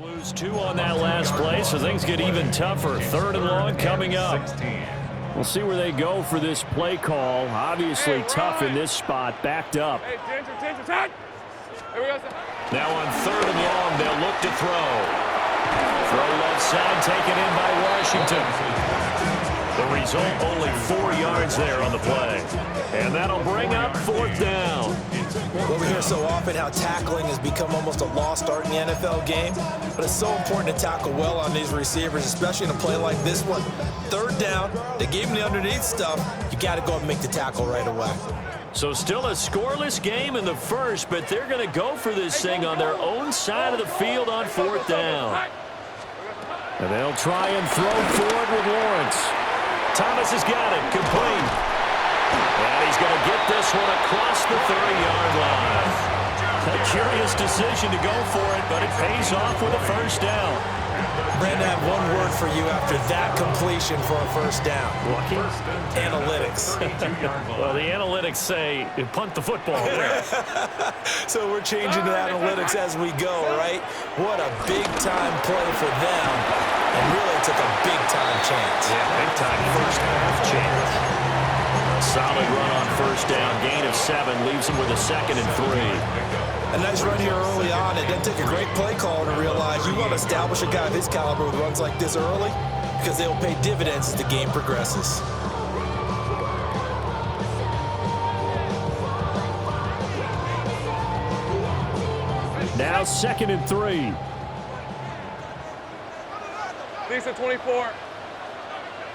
Lose 2 on that last play, so things get even tougher. 3rd and long coming up. We'll see where they go for this play call. Obviously tough in this spot, backed up. Now on 3rd and long, they'll look to throw. Throw left side, taken in by Washington. The result, only 4 yards there on the play. And that'll bring up 4th down. Well, we hear so often how tackling has become almost a lost art in the NFL game, but it's so important to tackle well on these receivers, especially in a play like this one. 3rd down, they gave him the underneath stuff. You got to go and make the tackle right away. So still a scoreless game in the first, but they're going to go for this thing on their own side of the field on 4th down. And they'll try and throw forward with Lawrence. Thomas has got it, complete. And he's going to get this one across the 30-yard line. A curious decision to go for it, but it pays off with a 1st down. Brandon, I have one word for you after that completion for a 1st down. Lucky? Analytics. Well, the analytics say punt the football. So we're changing to analytics as we go, right? What a big-time play for them. And really took a big-time chance. Yeah, big-time first half chance. Solid run on 1st down. Gain of 7 leaves him with a 2nd and 3. A nice run here early on. It doesn't take a great play call to realize you want to establish a guy of his caliber with runs like this early because they'll pay dividends as the game progresses. Now 2nd and 3. Decent 24.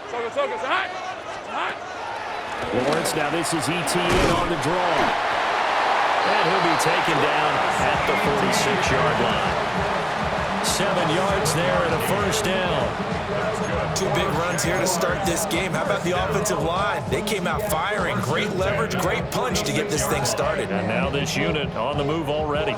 It's hot. It's hot. Lawrence, now this is ETN on the draw. And he'll be taken down at the 46-yard line. 7 yards there and a 1st down. 2 big runs here to start this game. How about the offensive line? They came out firing. Great leverage, great punch to get this thing started. And now this unit on the move already.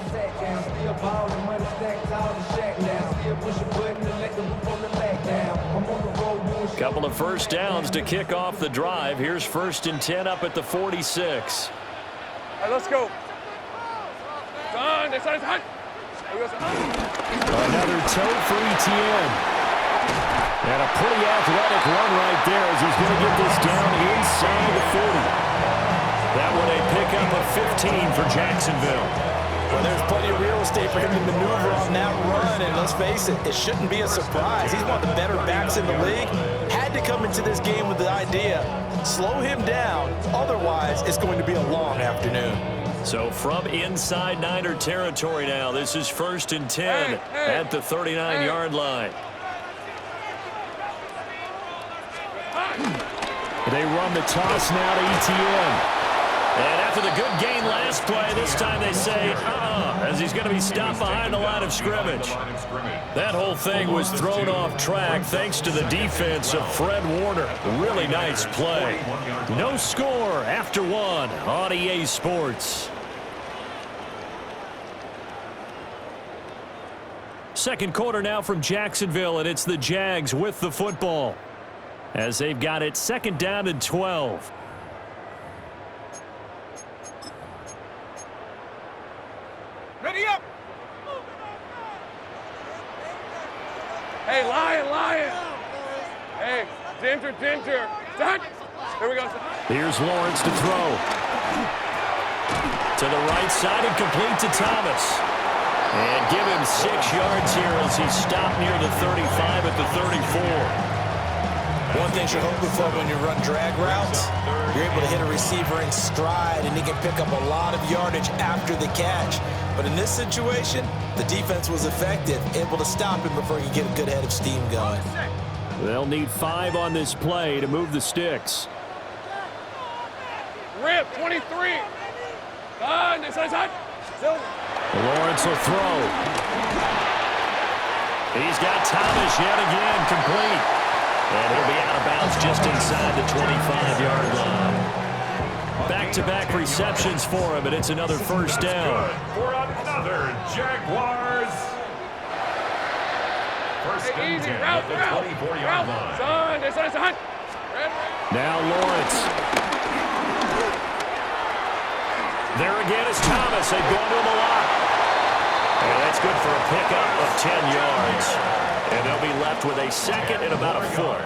Couple of 1st downs to kick off the drive. Here's 1st and 10 up at the 46. All right, let's go. Done. This side's hot. Another toe for ETN. And a pretty athletic run right there as he's going to get this down inside the 40. That one a pickup of 15 for Jacksonville. Well, there's plenty of real estate for him to maneuver on that run, and let's face it, it shouldn't be a surprise. He's one of the better backs in the league. Had to come into this game with the idea, slow him down, otherwise it's going to be a long afternoon. So from inside Niner territory now, this is 1st and 10 at the 39-yard line. They run the toss now to ETN. And after the good gain last play, this time they say, as he's going to be stopped behind the line of scrimmage. That whole thing was thrown off track thanks to the defense of Fred Warner. Really nice play. No score after 1 on EA Sports. Second quarter now from Jacksonville, and it's the Jags with the football as they've got it 2nd down and 12. Ready up. Hey, Lion. Hey, Ginger. Done. Here we go. Here's Lawrence to throw. To the right side and complete to Thomas. And give him 6 yards here as he's stopped near the 35 at the 34. One thing you're hoping for when you run drag routes, you're able to hit a receiver in stride and he can pick up a lot of yardage after the catch. But in this situation, the defense was effective, able to stop him before he could get a good head of steam going. They'll need 5 on this play to move the sticks. Rip, 23. Done. This side's hot. Lawrence will throw. He's got Thomas yet again complete. And he'll be out of bounds just inside the 25-yard line. Back-to-back receptions for him, and it's another 1st down. For another Jaguars. First and 10 at the 24-yard line. Son, this side's hot. Now Lawrence. There again is Thomas. They've gone to him a lot. And that's That's good for a pickup of 10 yards. And they'll be left with a second and about a foot.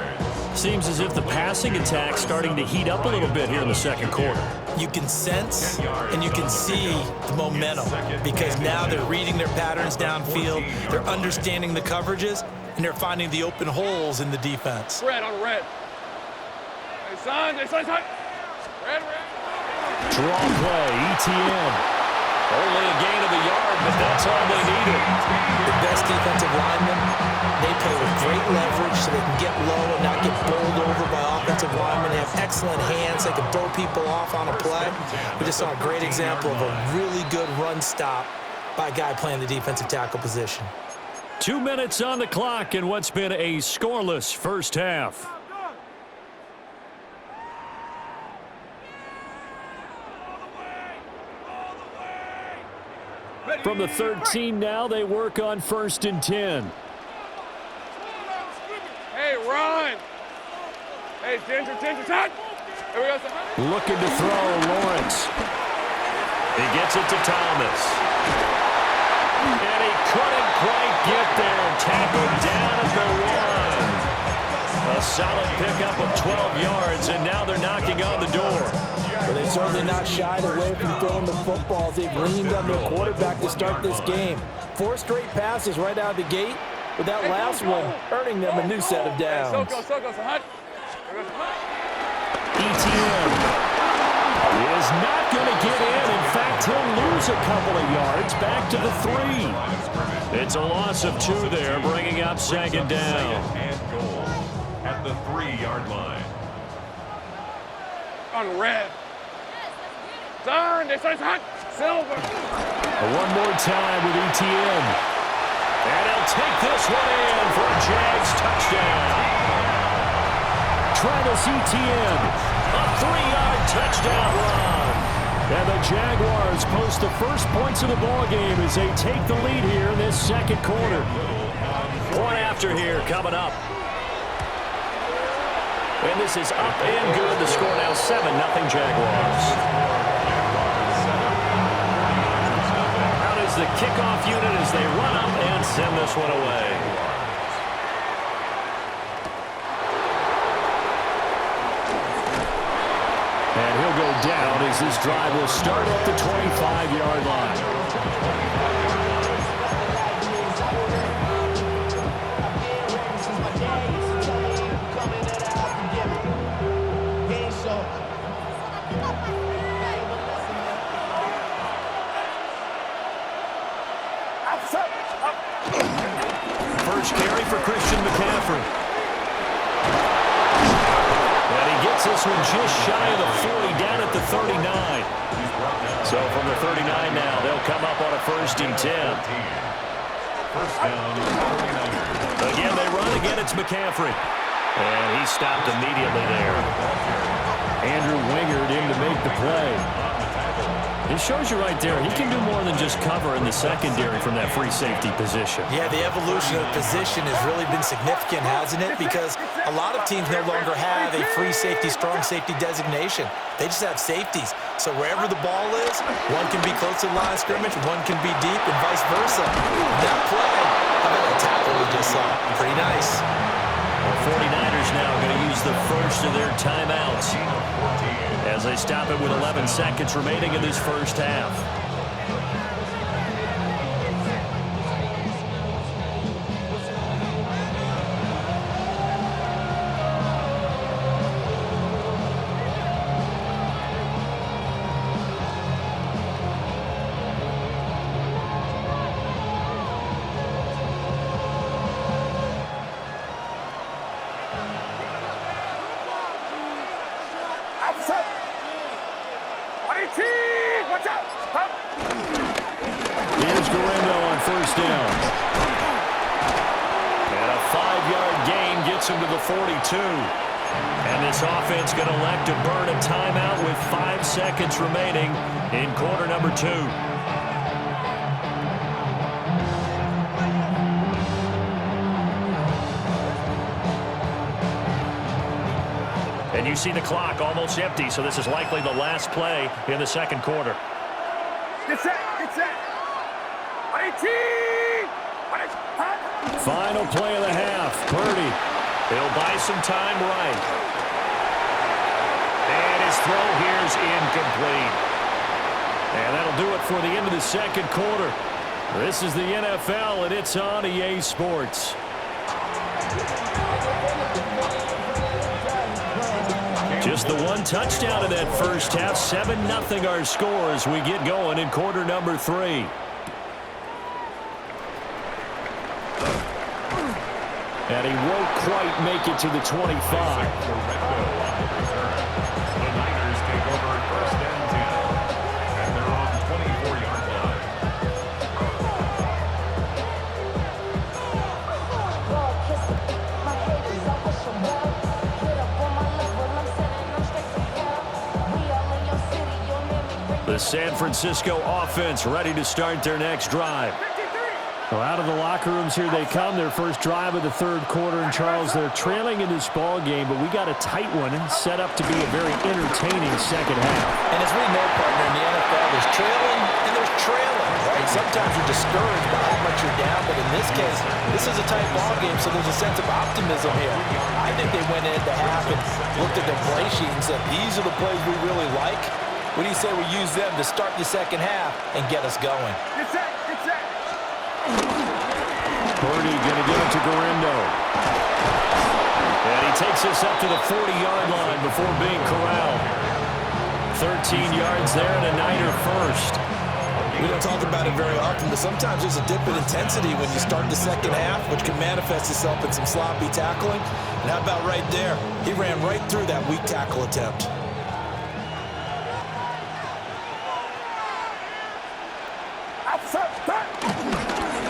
Seems as if the passing attack's starting to heat up a little bit here in the second quarter. You can sense and you can see the momentum because now they're reading their patterns downfield, they're understanding the coverages, and they're finding the open holes in the defense. Red on red. Hey, son. Red. Draw play, ETN. Only a gain of a yard, but that's all they needed. The best defensive linemen, they play with great leverage so they can get low and not get bowled over by offensive linemen. They have excellent hands. They can throw people off on a play. We just saw a great example of a really good run stop by a guy playing the defensive tackle position. 2 minutes on the clock in what's been a scoreless first half. From the 13 now, they work on 1st and 10. Hey, run. Hey, Ginger, touch. Here we go, son. Looking to throw, Lawrence. He gets it to Thomas. And he couldn't quite get there. Tackled down at the 1. A solid pickup of 12 yards, and now they're knocking on the door. But they've certainly not shied away from throwing the football. They've leaned on their quarterback to start this game. 4 straight passes right out of the gate, with that last one earning them a new set of downs. ETN is not going to get in. In fact, he'll lose a couple of yards back to the 3. It's a loss of 2 there, bringing up 2nd down. And goal at the 3-yard line. On red. Son, hot. Silver. One more time with ETN. And he'll take this one in for a Jags touchdown. Travis Etienne, a 3-yard touchdown run. And the Jaguars post the first points of the ballgame as they take the lead here in this second quarter. Point after here coming up. And this is up and good. The score now 7-0 Jaguars. Out is the kickoff unit as they run up and send this one away. And he'll go down as this drive will start at the 25-yard line. First carry for Christian McCaffrey. And he gets this one just shy of the 40, down at the 39. So from the 39 now, they'll come up on a 1st and 10. First down, 49ers. Again, they run. Again, it's McCaffrey. And he stopped immediately there. Andrew Wingard in to make the play. It shows you right there, he can do more than just cover in the secondary from that free safety position. Yeah, the evolution of position has really been significant, hasn't it? Because a lot of teams no longer have a free safety, strong safety designation. They just have safeties. So wherever the ball is, one can be close to the line of scrimmage, one can be deep, and vice versa. That play, how about that tackle we just saw? Pretty nice. The 49ers now going to use the first of their timeouts as they stop it with 11 seconds remaining in this first half. Here's Guerrero on 1st down. And a 5-yard gain gets him to the 42. And this offense going to elect to burn a timeout with 5 seconds remaining in quarter number 2. And you see the clock almost empty, so this is likely the last play in the second quarter. Get set. 18. Final play of the half. Purdy. He'll buy some time right. And his throw here's incomplete. And that'll do it for the end of the second quarter. This is the NFL, and it's on EA Sports. Just the one touchdown in that first half. 7-0 our score as we get going in quarter number 3. And he won't quite make it to the 25. The Niners take over at 1st and 10. At their own 24-yard line. The San Francisco offense ready to start their next drive. Well, out of the locker rooms here they come. Their first drive of the third quarter. And, Charles, they're trailing in this ball game, but we got a tight one and set up to be a very entertaining second half. And as we know, partner, in the NFL, there's trailing and there's trailing, right? Sometimes you're discouraged by how much you're down, but in this case, this is a tight ball game, so there's a sense of optimism here. I think they went into half and looked at their play sheet and said, these are the plays we really like. What do you say we use them to start the second half and get us going? Get set, get set. Purdy going to give it to Garindo. And he takes us up to the 40-yard line before being corralled. 13 yards there and a Niner first. We don't talk about it very often, but sometimes there's a dip in intensity when you start the second half, which can manifest itself in some sloppy tackling. And how about right there? He ran right through that weak tackle attempt.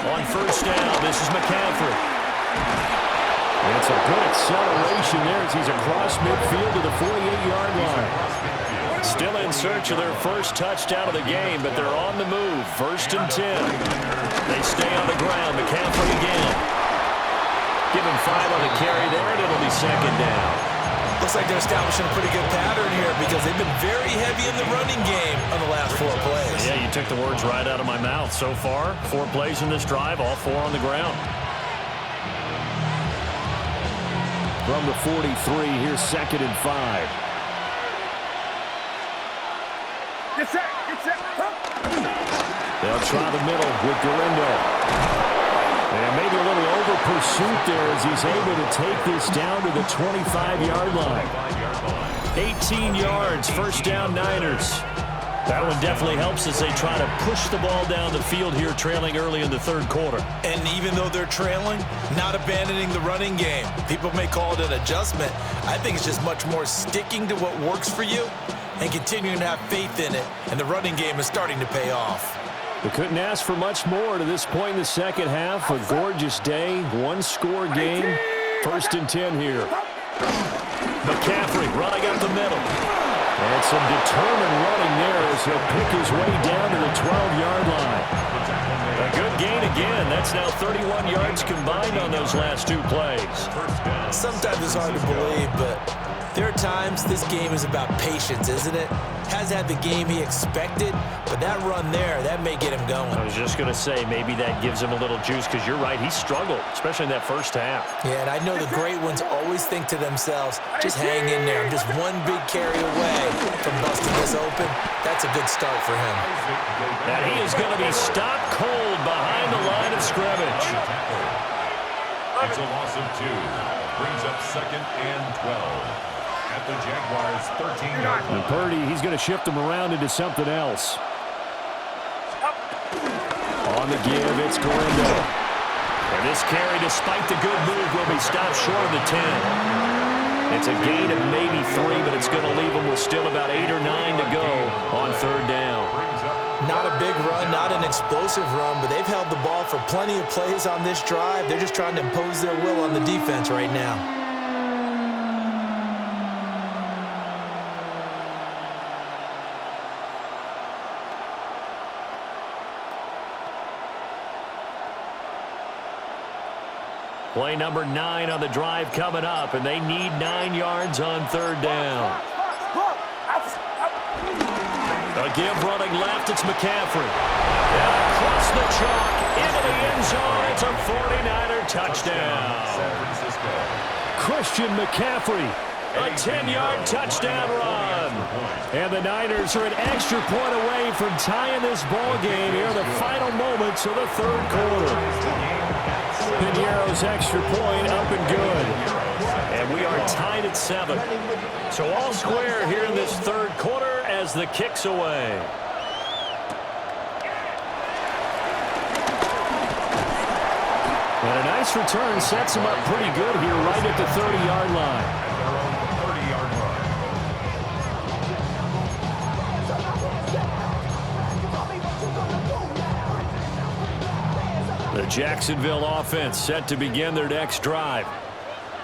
On first down, this is McCaffrey. And it's a good acceleration there as he's across midfield to the 48-yard line. Still in search of their first touchdown of the game, but they're on the move. 1st and 10. They stay on the ground. McCaffrey again. Give him 5 on the carry there, and it'll be second down. Looks like they're establishing a pretty good pattern here because they've been very heavy in the running game on the last 4 plays. Yeah, you took the words right out of my mouth. So far, 4 plays in this drive, all 4 on the ground. From the 43, here's 2nd and 5. Get set, get set. They'll try the middle with Garindo. And maybe a little over pursuit there as he's able to take this down to the 25-yard line. 18 yards, first down Niners. That one definitely helps as they try to push the ball down the field here, trailing early in the third quarter. And even though they're trailing, not abandoning the running game. People may call it an adjustment. I think it's just much more sticking to what works for you and continuing to have faith in it. And the running game is starting to pay off. We couldn't ask for much more to this point in the second half. A gorgeous day, 1-score game. 1st and 10 here. McCaffrey running up the middle. And some determined running there as he'll pick his way down to the 12-yard line. A good gain again. That's now 31 yards combined on those last 2 plays. Sometimes it's hard to believe, but there are times this game is about patience, isn't it? Hasn't had the game he expected, but that run there, that may get him going. I was just going to say, maybe that gives him a little juice because you're right, he struggled, especially in that first half. Yeah, and I know the great ones always think to themselves, just hang in there. I'm just one big carry away from busting this open. That's a good start for him. And he is going to be stopped cold behind the line of scrimmage. It's a loss of 2. Brings up 2nd and 12. At the Jaguars' 13-yard line. And Purdy, he's going to shift them around into something else. On the give, it's Garindo. And this carry, despite the good move, will be stopped short of the 10. It's a gain of maybe 3, but it's going to leave them with still about 8 or 9 to go on 3rd down. Not a big run, not an explosive run, but they've held the ball for plenty of plays on this drive. They're just trying to impose their will on the defense right now. Play number 9 on the drive coming up, and they need 9 yards on 3rd down. A give running left, it's McCaffrey. And across the chalk, into the end zone, it's a 49er touchdown. San Francisco. Christian McCaffrey, a 10-yard touchdown run. And the Niners are an extra point away from tying this ball game here in the final moments of the third quarter. Piñeiro's extra point up and good. And we are tied at 7. So all square here in this third quarter as the kick's away. And a nice return sets him up pretty good here right at the 30-yard line. At their own 30-yard line. The Jacksonville offense set to begin their next drive.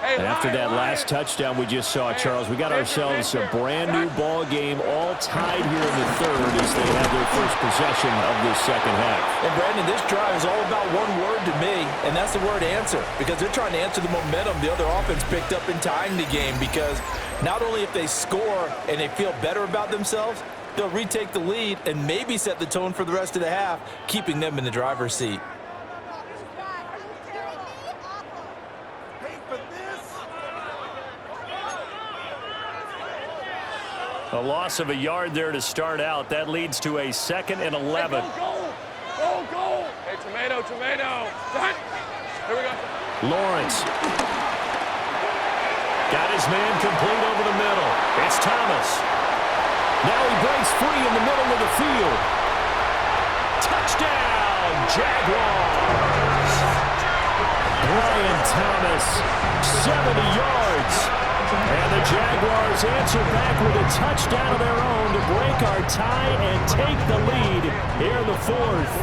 And after that last touchdown we just saw, Charles, we got ourselves a brand new ball game, all tied here in the third as they have their first possession of this second half. And Brandon, this drive is all about one word to me, and that's the word answer, because they're trying to answer the momentum the other offense picked up in tying the game, because not only if they score and they feel better about themselves, they'll retake the lead and maybe set the tone for the rest of the half, keeping them in the driver's seat. A loss of a yard there to start out. That leads to a 2nd and 11. Hey, go. Hey, tomato. Here we go. Lawrence. Got his man complete over the middle. It's Thomas. Now he breaks free in the middle of the field. Touchdown, Jaguars. Brian Thomas, 70 yards. And the Jaguars answer back with a touchdown of their own to break our tie and take the lead here in the fourth.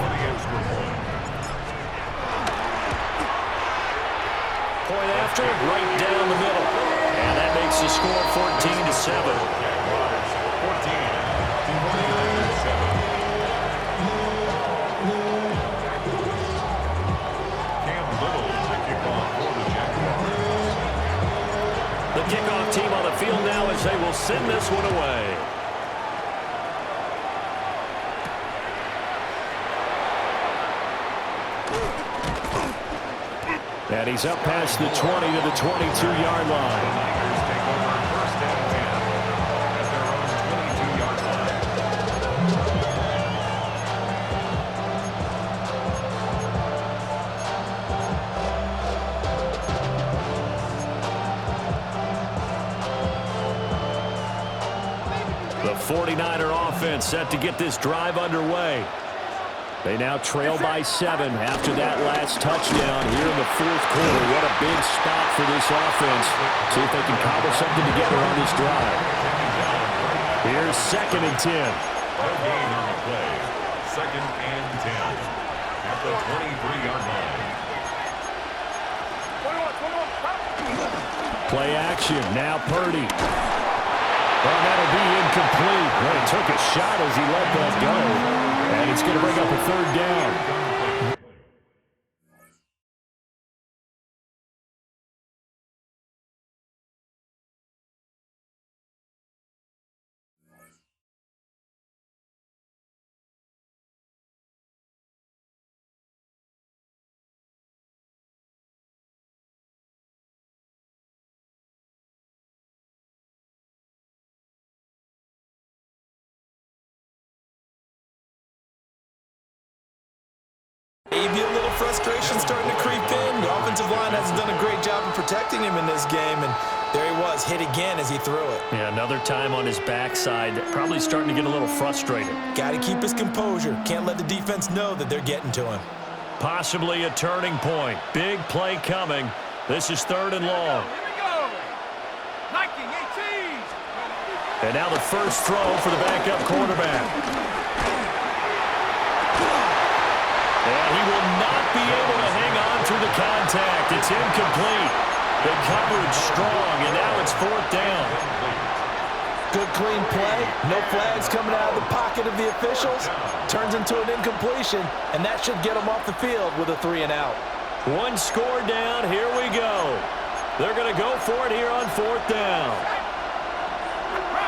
Point after, right down the middle. And that makes the score 14-7. 14-7. Cam Little to kick off for the Jaguars. The kickoff team on the field now as they will send this one away. And he's up past the 20 to the 22-yard line. Niners take over 1st and 10 at their own 22-yard line. The 49er offense set to get this drive underway. They now trail by 7 after that last touchdown here in the fourth quarter. What a big spot for this offense. See if they can cobble something together on this drive. Here's 2nd and 10. No gain on the play. 2nd and 10 at the 23-yard line. Play action. Now Purdy. Well, that'll be incomplete. Well, he took a shot as he let that go. And it's going to bring up a 3rd down. Maybe a little frustration starting to creep in. The offensive line hasn't done a great job of protecting him in this game, and there he was, hit again as he threw it. Yeah, another time on his backside, probably starting to get a little frustrated. Got to keep his composure. Can't let the defense know that they're getting to him. Possibly a turning point. Big play coming. This is 3rd and long. Here we go. Nike 18. And now the first throw for the backup quarterback. And he will not be able to hang on through the contact. It's incomplete. The coverage strong, and now it's 4th down. Good clean play. No flags coming out of the pocket of the officials. Turns into an incompletion, and that should get them off the field with a 3 and out. One score down. Here we go. They're going to go for it here on 4th down.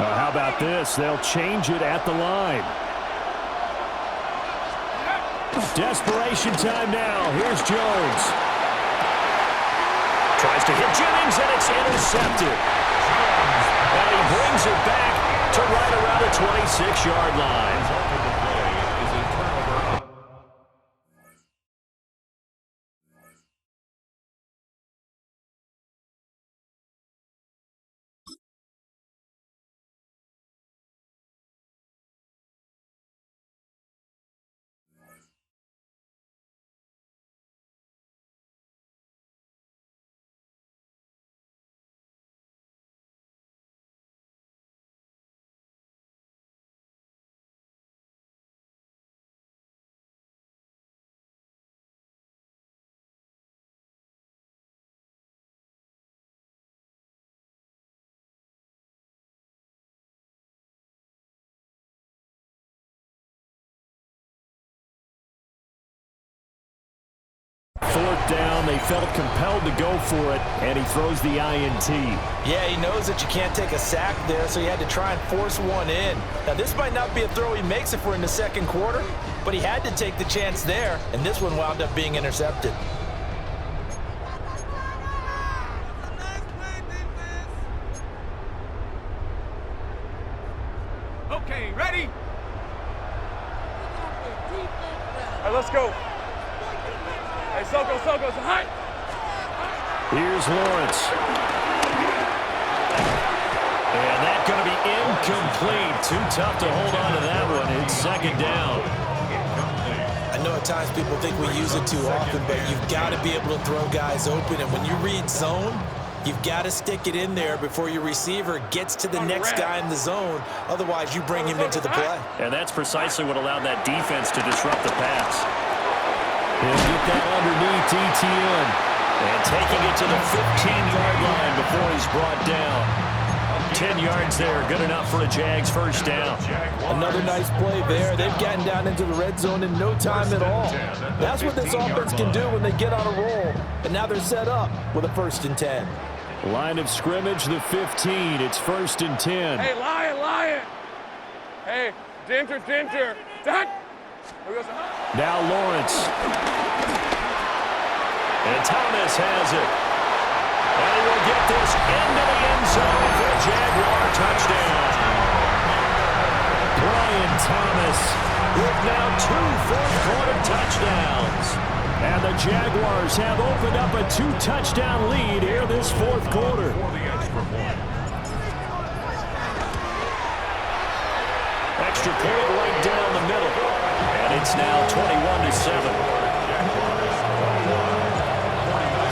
How about this? They'll change it at the line. Desperation time now. Here's Jones. Tries to hit Jennings, and it's intercepted. And he brings it back to right around the 26-yard line. Fourth down, they felt compelled to go for it, and he throws the INT. Yeah, he knows that you can't take a sack there, so he had to try and force one in. Now, this might not be a throw he makes if we're in the second quarter, but he had to take the chance there, and this one wound up being intercepted. Okay, ready? All right, let's go. Hey, Soko, hot. Here's Lawrence. And that's going to be incomplete. Too tough to hold on to that one. It's second down. I know at times people think we use it too often, but you've got to be able to throw guys open. And when you read zone, you've got to stick it in there before your receiver gets to the next guy in the zone. Otherwise, you bring him into the play. And that's precisely what allowed that defense to disrupt the pass. He'll get that underneath ETN. And taking it to the 15-yard line before he's brought down. 10 yards there, good enough for a Jags first down. Another nice play there. They've gotten down into the red zone in no time at all. That's what this offense can do when they get on a roll. And now they're set up with a 1st and 10. Line of scrimmage, the 15. It's 1st and 10. Hey, Lion. Hey, Dinter. Now Lawrence. And Thomas has it. And he will get this into the end zone for a Jaguar touchdown. Brian Thomas with now 2 fourth-quarter touchdowns. And the Jaguars have opened up a 2-touchdown lead here this fourth quarter. Extra point right down the middle. And it's now 21-7.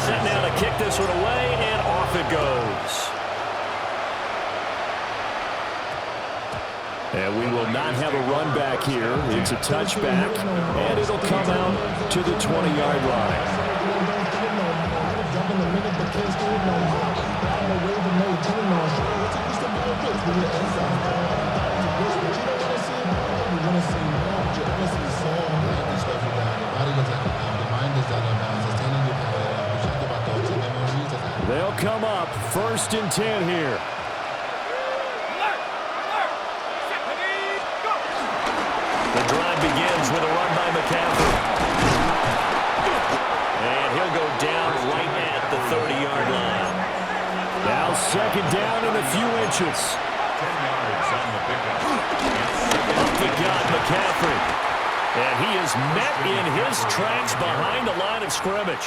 Set now to kick this one away, and off it goes. And we will not have a run back here. It's a touchback, and it'll come out to the 20-yard line. They'll come up 1st and 10 here. The drive begins with a run by McCaffrey. And he'll go down right at the 30-yard line. Now 2nd down and a few inches. 10 yards on the pickup. Up the gut, McCaffrey. And he is met in his tracks behind the line of scrimmage.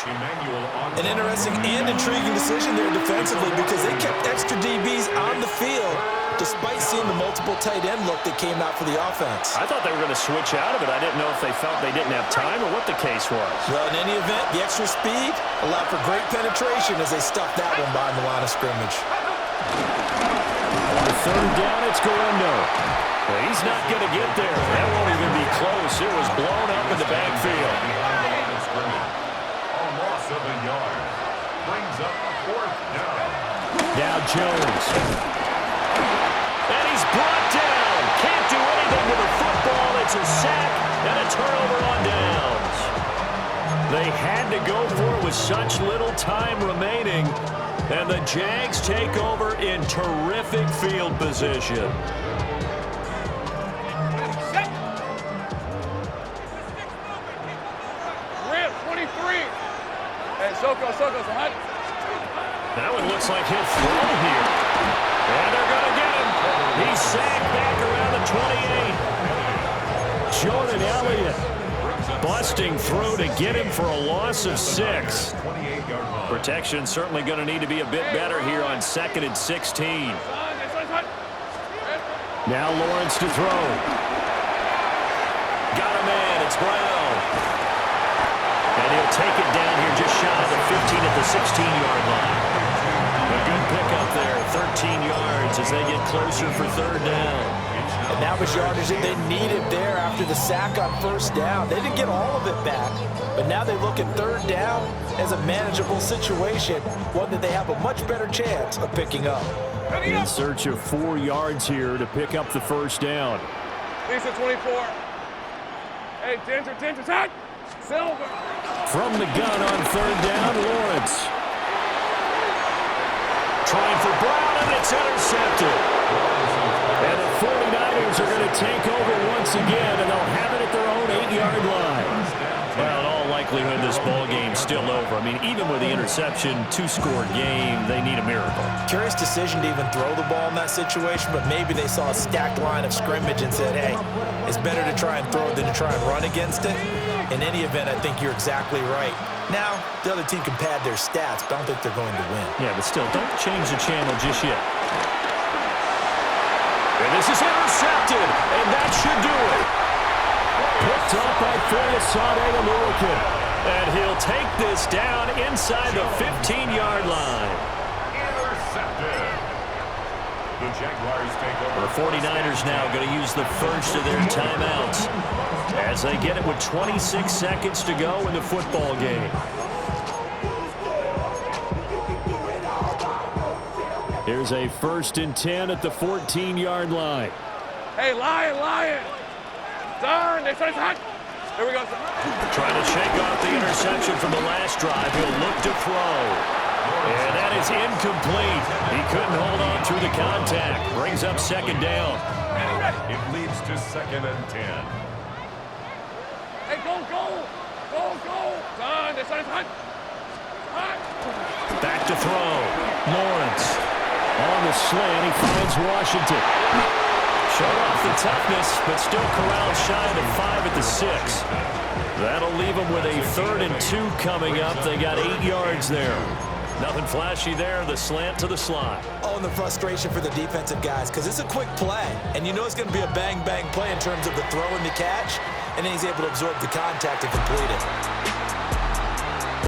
An interesting and intriguing decision there defensively because they kept extra DBs on the field despite seeing the multiple tight end look that came out for the offense. I thought they were going to switch out of it. I didn't know if they felt they didn't have time or what the case was. Well, in any event, the extra speed allowed for great penetration as they stuffed that one behind the line of scrimmage. On 3rd down, it's Galindo. Well, he's not going to get there. That won't even be close. It was blown up in the backfield. A loss of a yard. Brings up 4th down. Now Jones. And he's brought down. Can't do anything with the football. It's a sack and a turnover on downs. They had to go for it with such little time remaining. And the Jags take over in terrific field position. Ramp 23. Hey, Soko, hot. That one looks like he'll throw here. And they're going to get him. He's sacked back around the 28. Jordan Elliott busting through to get him for a loss of 6. Protection certainly going to need to be a bit better here on 2nd and 16. Now Lawrence to throw. Got a man. It's Brown. And he'll take it down here just shy of the 15 at the 16-yard line. A good pickup there, 13 yards as they get closer for 3rd down. And that was yardage that they needed there after the sack on 1st down. They didn't get all of it back, but now they look at 3rd down as a manageable situation, one that they have a much better chance of picking up. In search of 4 yards here to pick up the 1st down. Lisa 24. Hey, attention, attack! Silver. From the gun on 3rd down, Lawrence. Trying for Brown, and it's intercepted. And the 49ers are going to take over once again, and they'll have it at their own 8-yard line. Well, in all likelihood, this ball game's still over. I mean, even with the interception, 2-score game, they need a miracle. Curious decision to even throw the ball in that situation, but maybe they saw a stacked line of scrimmage and said, hey, it's better to try and throw it than to try and run against it. In any event, I think you're exactly right. Now, the other team can pad their stats, but I don't think they're going to win. Yeah, but still, don't change the channel just yet. And this is intercepted, and that should do it. Picked up by Fayasade American. And he'll take this down inside the 15-yard line. Intercepted. The Jaguars take over. The 49ers now going to use the first of their timeouts as they get it with 26 seconds to go in the football game. Here's a 1st and 10 at the 14-yard line. Hey, Lion! Darn, they say hot. Here we go. Trying to shake off the interception from the last drive. He'll look to throw. And that is incomplete. He couldn't hold on through the contact. Brings up 2nd down. It leads to 2nd and 10. Hey, go! Darn, they say hot. Back to throw. Lawrence on the slant. He finds Washington. Showed off the toughness, but still corralled shy of the 5 at the 6. That'll leave them with a 3rd and 2 coming up. They got 8 yards there. Nothing flashy there. The slant to the slot. Oh, and the frustration for the defensive guys, because it's a quick play, and you know it's going to be a bang-bang play in terms of the throw and the catch, and then he's able to absorb the contact and complete it.